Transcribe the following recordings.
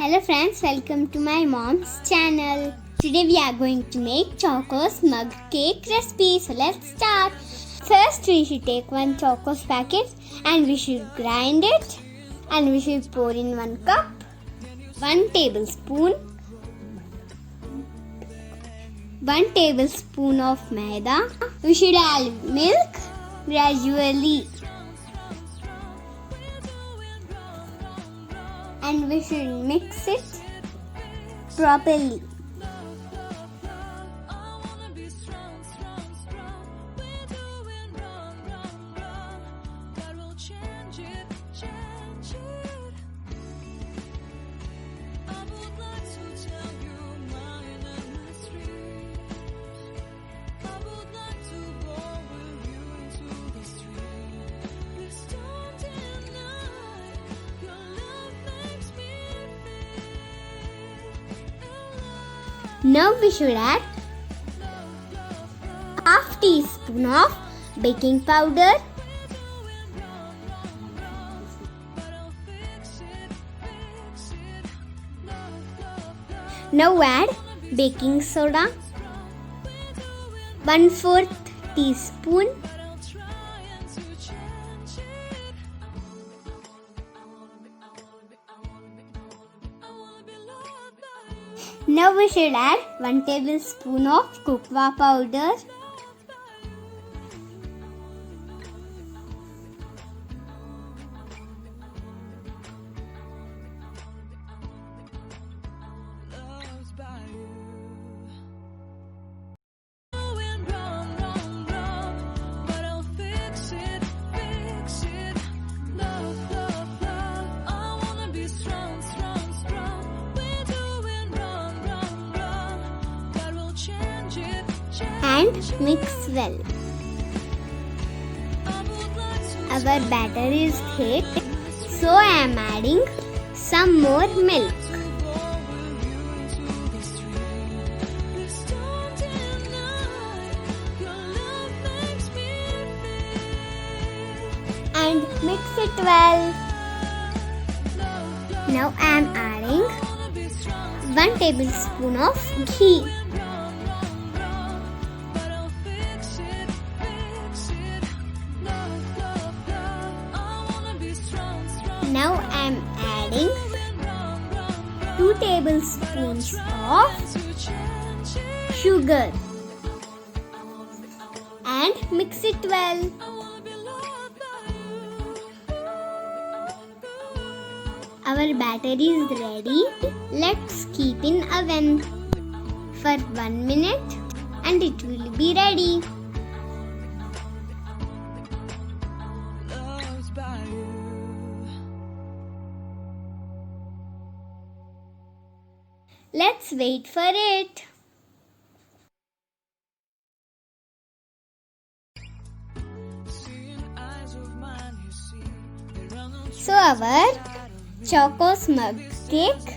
Hello friends, welcome to my mom's channel. Today we are going to make Chocos mug cake recipe. So let's start. First we should take one Chocos packet and we should grind it and we should pour in 1 cup, 1 tablespoon of maida. We should add milk gradually. And we should mix it properly. Now we should add half teaspoon of baking powder, now add baking soda, 1/4 teaspoon, now we should add 1 tablespoon of cocoa powder, and mix well. Our batter is thick, so I am adding some more milk. And mix it well. Now I am adding 1 tablespoon of ghee. Now I am adding 2 tablespoons of sugar and mix it well. Our batter is ready. Let's keep in oven for 1 minute and it will be ready. Let's wait for it. So our Chocos mug cake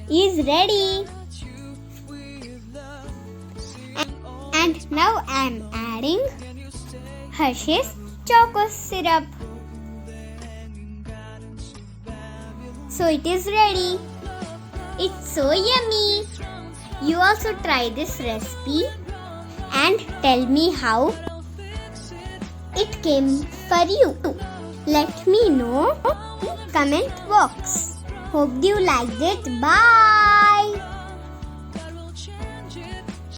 is ready. And now I am adding Hershey's Chocos syrup. So it is ready. It's so yummy. You also try this recipe and tell me how it came for you. Let me know in comment box. Hope you liked it. Bye.